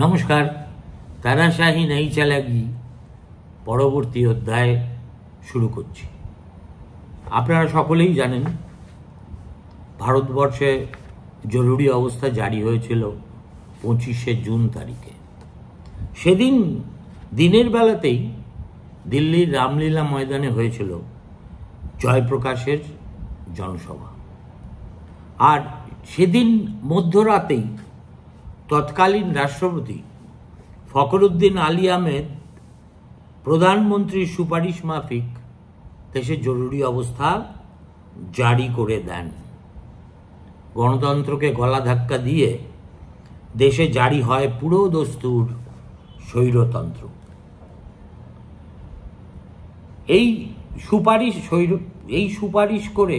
নমস্কার। তানাশাহি নেই চালাগি পরবর্তী অধ্যায় শুরু করছি। আপনারা সকলেই জানেন ভারতবর্ষে জরুরি অবস্থা জারি হয়েছিল 25শে জুন তারিখে। সেদিন দিনের বেলাতেই দিল্লির রামলীলা ময়দানে হয়েছিল জয়প্রকাশের জনসভা। আর সেদিন মধ্যরাতেই তৎকালীন রাষ্ট্রপতি ফখরুদ্দিন আলী আহমেদ প্রধানমন্ত্রীর সুপারিশ মাফিক দেশে জরুরি অবস্থা জারি করে দেন। গণতন্ত্রকে গলা ধাক্কা দিয়ে দেশে জারি হয় পুরো দস্তুর স্বৈরতন্ত্র। এই সুপারিশ করে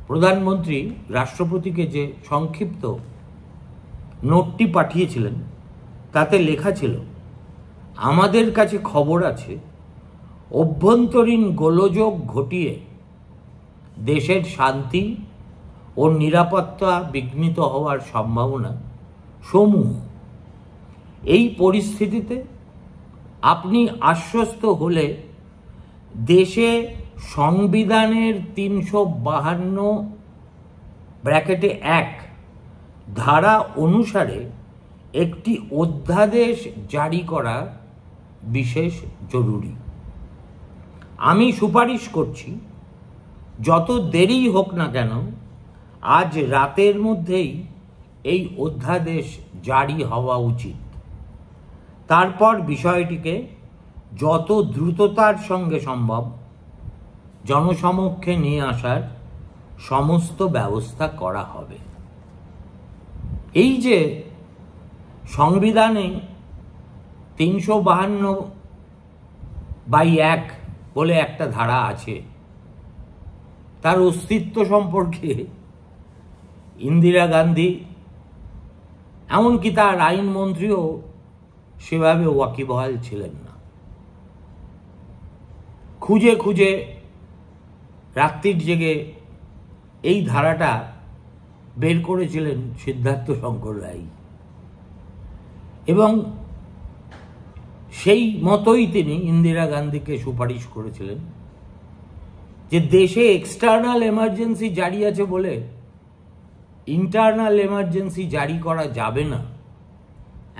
প্রধানমন্ত্রী রাষ্ট্রপতিকে যে সংক্ষিপ্ত নোটটি পাঠিয়েছিলেন তাতে লেখা ছিল, আমাদের কাছে খবর আছে অভ্যন্তরীণ গোলযোগ ঘটিয়ে দেশের শান্তি ও নিরাপত্তা বিঘ্নিত হওয়ার সম্ভাবনা সমূহ। এই পরিস্থিতিতে আপনি আশ্বস্ত হলে দেশে সংবিধানের 352(1) ধারা অনুসারে একটি অধ্যাদেশ জারি করা বিশেষ জরুরি। আমি সুপারিশ করছি যত দেরি হোক না কেন আজ রাতের মধ্যেই এই অধ্যাদেশ জারি হওয়া উচিত। তারপর বিষয়টিকে যত দ্রুততার সঙ্গে সম্ভব জনসমক্ষে নিয়ে আসার সমস্ত ব্যবস্থা করা হবে। এই যে সংবিধানে 352(1) বলে একটা ধারা আছে, তার অস্তিত্ব সম্পর্কে ইন্দিরা গান্ধী এমনকি তার আইনমন্ত্রীও সেভাবে ওয়াকিবহাল ছিলেন না। খুঁজে খুঁজে রাত্রির জেগে এই ধারাটা বের করেছিলেন সিদ্ধার্থ শঙ্কর রায়, এবং সেই মতোই তিনি ইন্দিরা গান্ধীকে সুপারিশ করেছিলেন যে দেশে এক্সটার্নাল এমার্জেন্সি জারি আছে বলে ইন্টারনাল এমার্জেন্সি জারি করা যাবে না,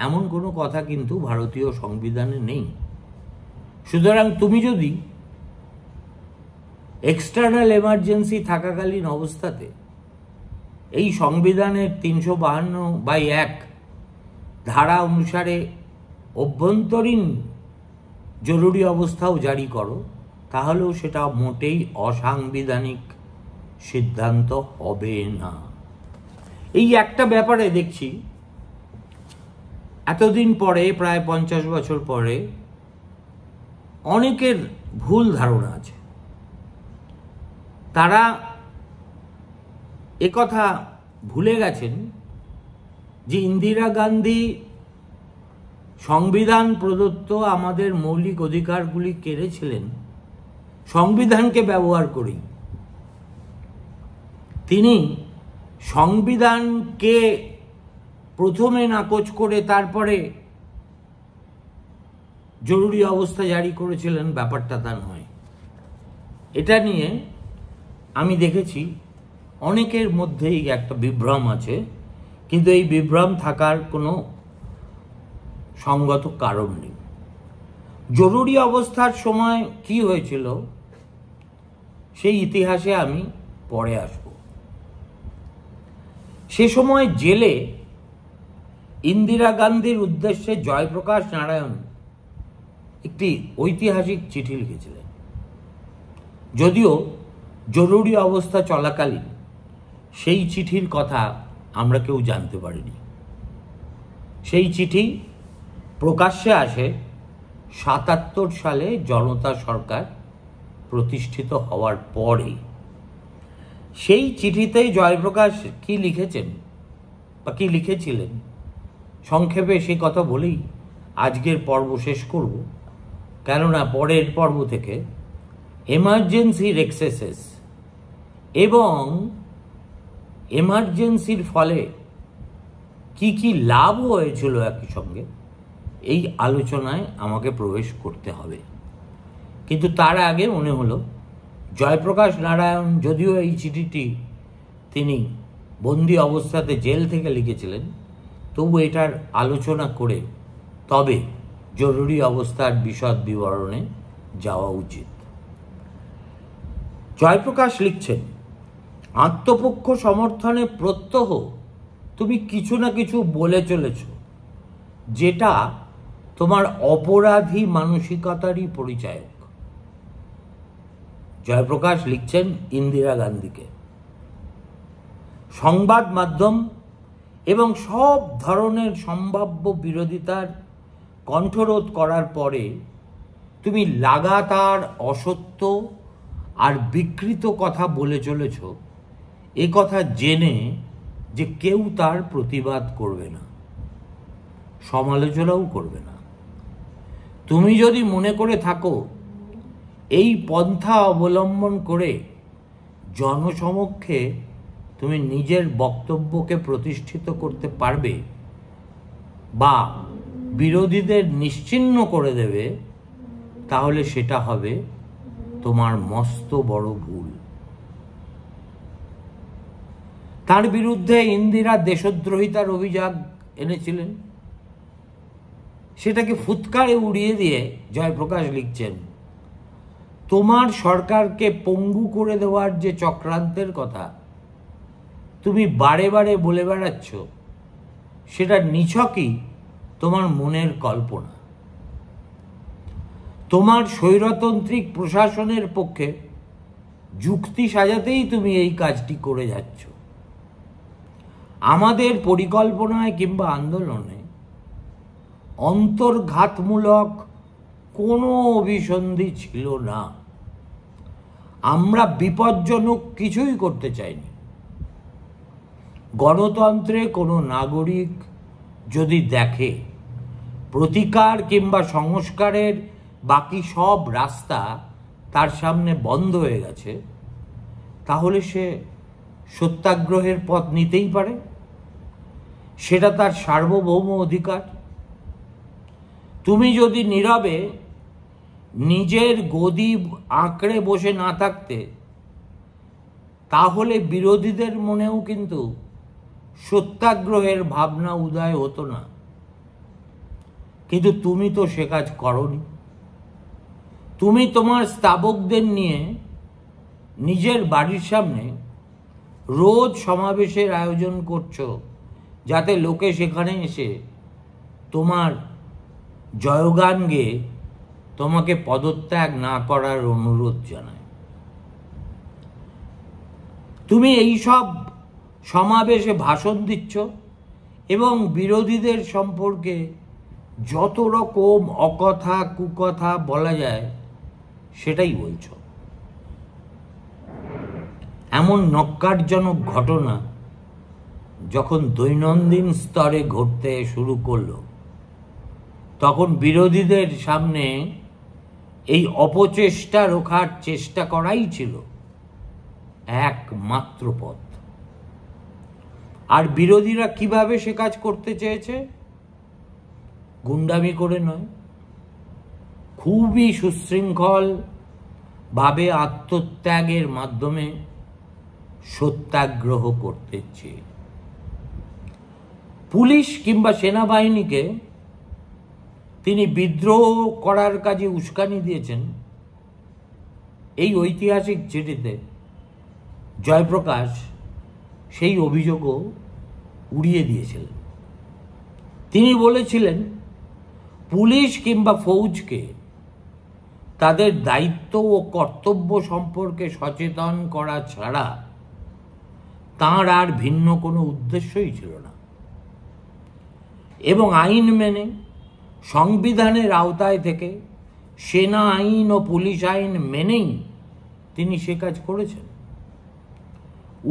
এমন কোনো কথা কিন্তু ভারতীয় সংবিধানে নেই। সুতরাং তুমি যদি এক্সটার্নাল এমার্জেন্সি থাকাকালীন অবস্থাতে এই সংবিধানের 352(1) ধারা অনুসারে অভ্যন্তরীণ জরুরি অবস্থাও জারি করো, তাহলেও সেটা মোটেই অসাংবিধানিক সিদ্ধান্ত হবে না। এই একটা ব্যাপারে দেখছি এতদিন পরে, প্রায় 50 বছর পরে, অনেকের ভুল ধারণা আছে। তারা একথা ভুলে গেছেন যে ইন্দিরা গান্ধী সংবিধান প্রদত্ত আমাদের মৌলিক অধিকারগুলি কেড়েছিলেন সংবিধানকে ব্যবহার করেই। তিনি সংবিধানকে প্রথমে নাকচ করে তারপরে জরুরি অবস্থা জারি করেছিলেন, ব্যাপারটা তা নয়। এটা নিয়ে আমি দেখেছি অনেকের মধ্যেই একটা বিভ্রম আছে, কিন্তু এই বিভ্রম থাকার কোনো সঙ্গত কারণ নেই। জরুরি অবস্থার সময় কি হয়েছিল সেই ইতিহাসে আমি পরে আসব। সে সময় জেলে ইন্দিরা গান্ধীর উদ্দেশ্যে জয়প্রকাশ নারায়ণ একটি ঐতিহাসিক চিঠি লিখেছিলেন। যদিও জরুরি অবস্থা চলাকালীন সেই চিঠির কথা আমরা কেউ জানতে পারিনি। সেই চিঠি প্রকাশ্যে আসে 77 সালে জনতা সরকার প্রতিষ্ঠিত হওয়ার পরে। সেই চিঠিতেই জয়প্রকাশ কি লিখেছেন বা কি লিখেছিলেন সংক্ষেপে সেই কথা বলেই আজকের পর্ব শেষ করব, কেননা পরের পর্ব থেকে এমার্জেন্সির এক্সেসেস এবং এমার্জেন্সির ফলে কি কি লাভ হয়েছিল একই সঙ্গে, এই আলোচনায় আমাকে প্রবেশ করতে হবে। কিন্তু তার আগে মনে হলো জয়প্রকাশ নারায়ণ যদিও এই চিঠিটি তিনি বন্দি অবস্থাতে জেল থেকে লিখেছিলেন, তবু এটার আলোচনা করে তবে জরুরি অবস্থার বিশদ বিবরণে যাওয়া উচিত। জয়প্রকাশ লিখছেন, আত্মপক্ষ সমর্থনে প্রত্যহ তুমি কিছু না কিছু বলে চলেছ, যেটা তোমার অপরাধী মানসিকতারই পরিচায়ক। জয়প্রকাশ লিখছেন ইন্দিরা গান্ধীকে। সংবাদ মাধ্যম এবং সব ধরনের সম্ভাব্য বিরোধিতার কণ্ঠরোধ করার পরে তুমি লাগাতার অসত্য আর বিকৃত কথা বলে চলেছ, এ কথা জেনে যে কেউ তার প্রতিবাদ করবে না, সমালোচনাও করবে না। তুমি যদি মনে করে থাকো এই পন্থা অবলম্বন করে জনসমক্ষে তুমি নিজের বক্তব্যকে প্রতিষ্ঠিত করতে পারবে বা বিরোধীদের নিশ্চিহ্ন করে দেবে, তাহলে সেটা হবে তোমার মস্ত বড় ভুল। তার বিরুদ্ধে ইন্দিরা দেশদ্রোহিতার অভিযোগ এনেছিলেন, সেটাকে ফুৎকারে উড়িয়ে দিয়ে জয়প্রকাশ লিখছেন, তোমার সরকারকে পঙ্গু করে দেওয়ার যে চক্রান্তের কথা তুমি বারে বারে বলে বেড়াচ্ছ, সেটা নিছকই তোমার মনের কল্পনা। তোমার স্বৈরতান্ত্রিক প্রশাসনের পক্ষে যুক্তি সাজাতেই তুমি এই কাজটি করে যাচ্ছ। আমাদের পরিকল্পনায় কিংবা আন্দোলনে অন্তর্ঘাতমূলক কোনো অভিসন্ধি ছিল না। আমরা বিপজ্জনক কিছুই করতে চাইনি। গণতন্ত্রে কোনো নাগরিক যদি দেখে প্রতিকার কিংবা সংস্কারের বাকি সব রাস্তা তার সামনে বন্ধ হয়ে গেছে, তাহলে সে সত্যাগ্রহের পথ নিতেই পারে, সেটা তার সার্বভৌম অধিকার। তুমি যদি নীরবে নিজের গদি আঁকড়ে বসে না থাকতে, তাহলে বিরোধীদের মনেও কিন্তু সত্যাগ্রহের ভাবনা উদয় হতো না। কিন্তু তুমি তো সে কাজ করনি। তুমি তোমার স্তাবকদের নিয়ে নিজের বাড়ির সামনে রোজ সমাবেশের আয়োজন করছো, যাতে লোকে সেখানে এসে তোমার জয়গান গেয়ে তোমাকে পদত্যাগ না করার অনুরোধ জানায়। তুমি এইসব সমাবেশে ভাষণ দিচ্ছ এবং বিরোধীদের সম্পর্কে যত রকম অকথা কুকথা বলা যায় সেটাই বলছ। এমন নক্কারজনক ঘটনা যখন দৈনন্দিন স্তরে ঘটতে শুরু করলো, তখন বিরোধীদের সামনে এই অপচেষ্টা রোখার চেষ্টা করাই ছিল একমাত্র পথ। আর বিরোধীরা কিভাবে সে কাজ করতে চেয়েছে? গুন্ডামি করে নয়, খুবই সুশৃঙ্খল ভাবে আত্মত্যাগের মাধ্যমে সত্যাগ্রহ করতে চেয়ে। পুলিশ কিংবা সেনাবাহিনীকে তিনি বিদ্রোহ করার কাজে উস্কানি দিয়েছেন, এই ঐতিহাসিক চিঠিতে জয়প্রকাশ সেই অভিযোগও উড়িয়ে দিয়েছিলেন। তিনি বলেছিলেন, পুলিশ কিংবা ফৌজকে তাদের দায়িত্ব ও কর্তব্য সম্পর্কে সচেতন করা ছাড়া তাঁর আর ভিন্ন কোনো উদ্দেশ্যই ছিল না। এবং আইন মেনে সংবিধানের আওতায় থেকে সেনা আইন ও পুলিশ আইন মেনেই তিনি সে কাজ করেছেন।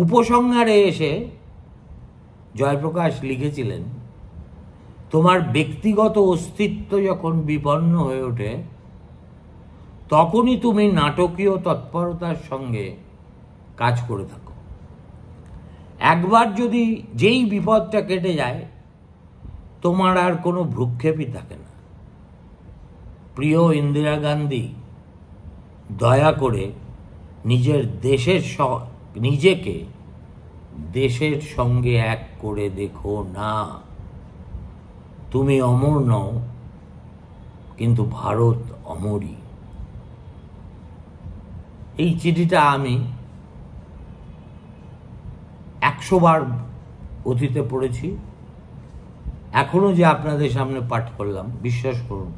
উপসংহারে এসে জয়প্রকাশ লিখেছিলেন, তোমার ব্যক্তিগত অস্তিত্ব যখন বিপন্ন হয়ে ওঠে, তখনই তুমি নাটকীয় তৎপরতার সঙ্গে কাজ করে থাকো। একবার যদি যেই বিপদটা কেটে যায়, তোমার আর কোনো ভ্রুক্ষেপই থাকে না। প্রিয় ইন্দিরা গান্ধী, দয়া করে নিজেকে দেশের সঙ্গে এক করে দেখো না। তুমি অমর নও, কিন্তু ভারত অমরই। এই চিঠিটা আমি 100 বার অতীতে পড়েছি, এখনো যে আপনাদের সামনে পাঠ করলাম, বিশ্বাস করুন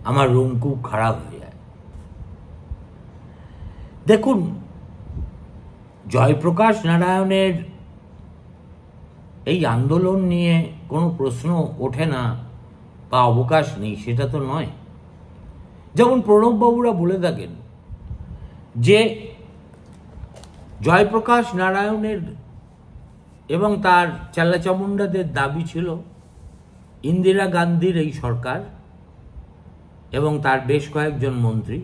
আমার রুম খুব খারাপ হয়ে যায়। দেখুন, জয়প্রকাশ নারায়ণের এই আন্দোলন নিয়ে কোনো প্রশ্ন ওঠে না বা অবকাশ নেই, সেটা তো নয়। যেমন প্রণববাবুরা বলে থাকেন যে জয়প্রকাশ নারায়ণের এবং তার চেলাচামুন্ডাদের দাবি ছিল ইন্দিরা গান্ধীর এই সরকার এবং তার বেশ কয়েকজন মন্ত্রী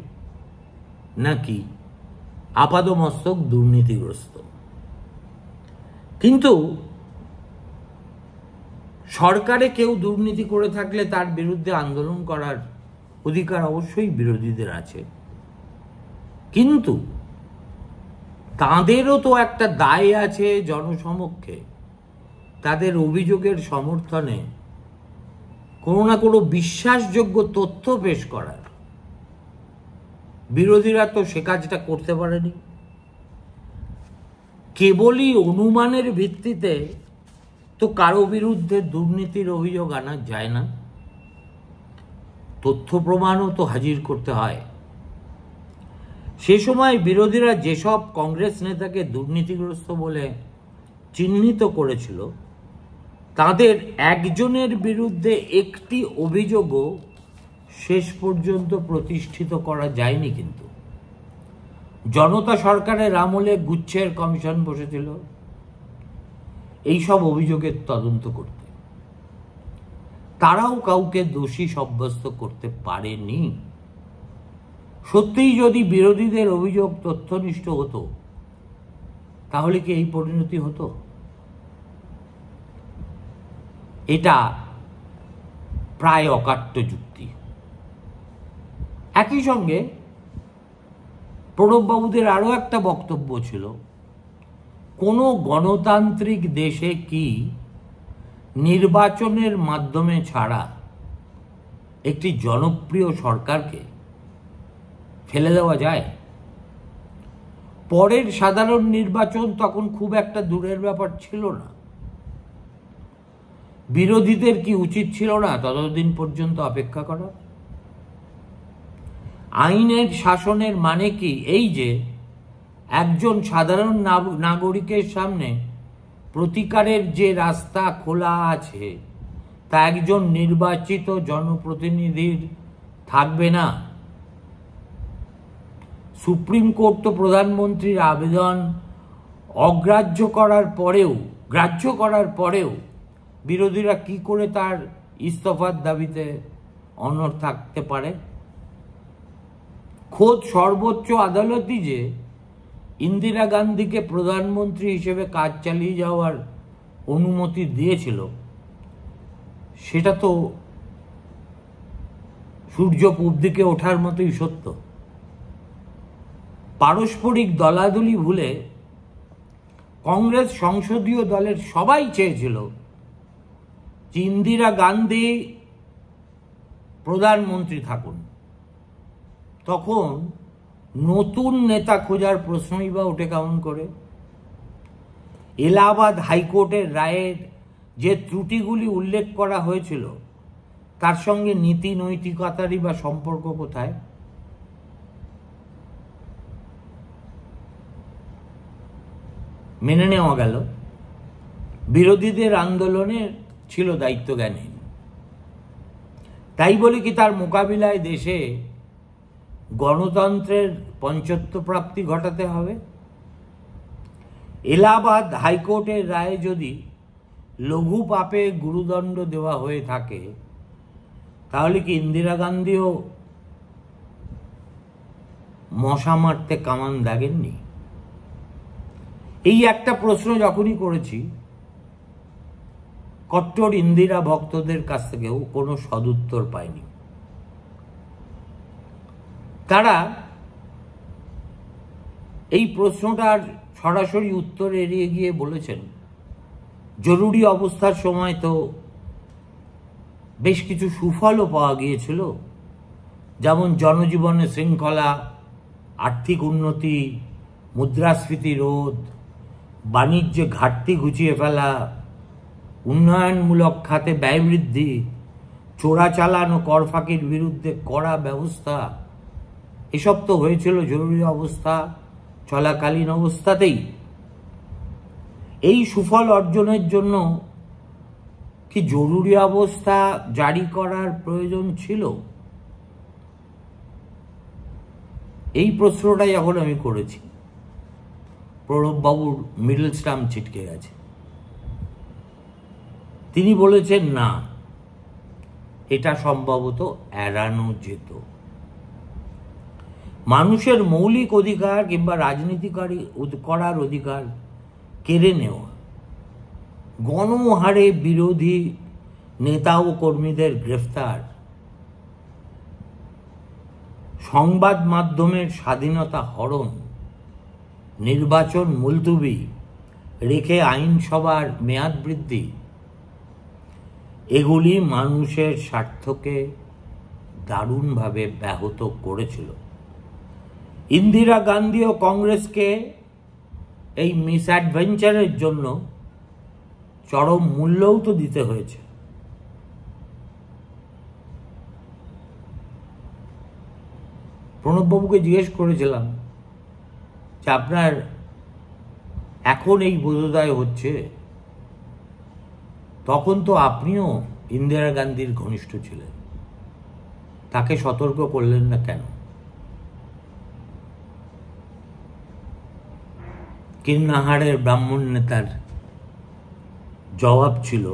নাকি আপাদমস্তক দুর্নীতিগ্রস্ত। কিন্তু সরকারে কেউ দুর্নীতি করে থাকলে তার বিরুদ্ধে আন্দোলন করার অধিকার অবশ্যই বিরোধীদের আছে, কিন্তু তাঁদেরও তো একটা দায় আছে জনসমক্ষে তাদের অভিযোগের সমর্থনে কোনো না কোনো বিশ্বাসযোগ্য তথ্য পেশ করার। বিরোধীরা তো সে কাজটা করতে পারেনি। কেবলই অনুমানের ভিত্তিতে তো কারো বিরুদ্ধে দুর্নীতির অভিযোগ আনা যায় না, তথ্য প্রমাণও তো হাজির করতে হয়। সে সময় বিরোধীরা যেসব কংগ্রেস নেতাকে দুর্নীতিগ্রস্ত বলে চিহ্নিত করেছিল, তাদের একজনের বিরুদ্ধে একটি অভিযোগও শেষ পর্যন্ত প্রতিষ্ঠিত করা যায়নি। কিন্তু জনতা সরকারের আমলে গুচ্ছের কমিশন বসেছিল এইসব অভিযোগের তদন্ত করতে, তারাও কাউকে দোষী সাব্যস্ত করতে পারেনি। সত্যিই যদি বিরোধীদের অভিযোগ তথ্যনিষ্ঠ হতো, তাহলে কি এই পরিণতি হতো? এটা প্রায় অকাট্য যুক্তি। একই সঙ্গে প্রণববাবুদের আরো একটা বক্তব্য ছিল, কোনো গণতান্ত্রিক দেশে কি নির্বাচনের মাধ্যমে ছাড়া একটি জনপ্রিয় সরকারকে ফেলে দেওয়া যায়? পরের সাধারণ নির্বাচন তখন খুব একটা দূরের ব্যাপার ছিল না। বিরোধীদের কি উচিত ছিল না ততদিন পর্যন্ত অপেক্ষা করা? আইনের শাসনের মানে কি এই যে একজন সাধারণ নাগরিকের সামনে প্রতিকারের যে রাস্তা খোলা আছে তা একজন নির্বাচিত জনপ্রতিনিধির থাকবে না? সুপ্রিম কোর্ট তো প্রধানমন্ত্রীর আবেদন গ্রাহ্য করার পরেও বিরোধীরা কি করে তার ইস্তফার দাবিতে অনড় থাকতে পারে? খোদ সর্বোচ্চ আদালতই যে ইন্দিরা গান্ধীকে প্রধানমন্ত্রী হিসেবে কাজ চালিয়ে যাওয়ার অনুমতি দিয়েছিল, সেটা তো সূর্য পূব দিকে ওঠার মতোই সত্য। পারস্পরিক দলাদলি ভুলে কংগ্রেস সংসদীয় দলের সবাই চেয়েছিল যে ইন্দিরা গান্ধী প্রধানমন্ত্রী থাকুন। তখন নতুন নেতা খোঁজার প্রশ্নই বা ওঠে কেমন করে? এলাহাবাদ হাইকোর্টের রায়ের যে ত্রুটিগুলি উল্লেখ করা হয়েছিল তার সঙ্গে নীতি নৈতিকতারই বা সম্পর্ক কোথায়? মেনে নেওয়া গেল বিরোধীদের আন্দোলনের ছিল দায়িত্বজ্ঞানহীন, তাই বলে কি তার মোকাবিলায় দেশে গণতন্ত্রের পঞ্চত্ব প্রাপ্তি ঘটাতে হবে? এলাহাবাদ হাইকোর্টের রায়ে যদি লঘু পাপে গুরুদণ্ড দেওয়া হয়ে থাকে, তাহলে কি ইন্দিরা গান্ধীও মশা মারতে কামান দাগেননি? এই একটা প্রশ্ন যখনই করেছি, কট্টর ইন্দিরা ভক্তদের কাছ থেকেও কোনো সদুত্তর পায়নি। তারা এই প্রশ্নটার সরাসরি উত্তর এড়িয়ে গিয়ে বলেছেন, জরুরি অবস্থার সময় তো বেশ কিছু সুফলও পাওয়া গিয়েছিল, যেমন জনজীবনে শৃঙ্খলা, আর্থিক উন্নতি, মুদ্রাস্ফীতি রোধ, বাণিজ্যে ঘাটতি ঘুচিয়ে ফেলা, উন্নয়নমূলক খাতে ব্যয় বৃদ্ধি, চোরাচালান ও কর ফাঁকির বিরুদ্ধে কড়া ব্যবস্থা। এসব তো হয়েছিল জরুরি অবস্থা চলাকালীন অবস্থাতেই। এই সুফল অর্জনের জন্য কি জরুরি অবস্থা জারি করার প্রয়োজন ছিল? এই প্রশ্নটাই এখন আমি করেছি। প্রণববাবুর মিডল স্টাম্প ছিটকে গেছে। তিনি বলেছেন না, এটা সম্ভবত এড়ানো যেত। মানুষের মৌলিক অধিকার কিংবা রাজনীতি করার অধিকার কেড়ে নেওয়া, গণহারে বিরোধী নেতা ও কর্মীদের গ্রেফতার, সংবাদ মাধ্যমের স্বাধীনতা হরণ, নির্বাচন মুলতুবি রেখে আইনসভার মেয়াদ বৃদ্ধি, এগুলি মানুষের স্বার্থকে দারুণভাবে ব্যাহত করেছিল। ইন্দিরা গান্ধী ও কংগ্রেসকে এই মিসঅ্যাডভেঞ্চারের জন্য চরম মূল্যও তো দিতে হয়েছে। প্রণববাবুকে জিজ্ঞেস করেছিলাম যে আপনার এখন এই বোধোদয় হচ্ছে, তখন তো আপনিও ইন্দিরা গান্ধীর ঘনিষ্ঠ ছিলেন, তাকে সতর্ক করলেন না কেন? কিন্নাহারের ব্রাহ্মণ নেতার জবাব ছিল,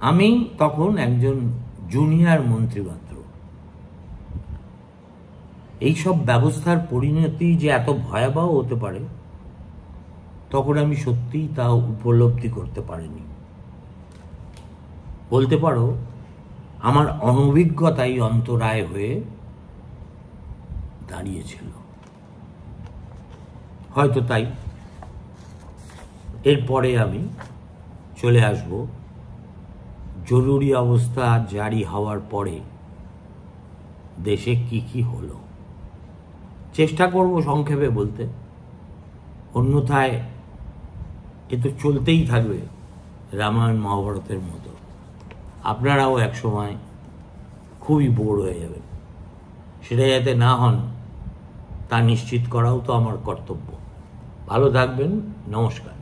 আমি তখন একজন জুনিয়র মন্ত্রী মাত্র। এইসব ব্যবস্থার পরিণতি যে এত ভয়াবহ হতে পারে তখন আমি সত্যিই তা উপলব্ধি করতে পারিনি। বলতে পারো আমার অনভিজ্ঞতাই অন্তরায় হয়ে দাঁড়িয়েছিল, হয়তো তাই এরপরে আমি চলে আসব জরুরি অবস্থা জারি হওয়ার পরে দেশে কি কি হলো। চেষ্টা করব সংক্ষেপে বলতে, অন্যথায় এ তো চলতেই থাকবে রামায়ণ মহাভারতের মতো। আপনারাও একসময় খুবই বোর হয়ে যাবেন। সেটা যাতে না হন তা নিশ্চিত করাও তো আমার কর্তব্য। ভালো থাকবেন, নমস্কার।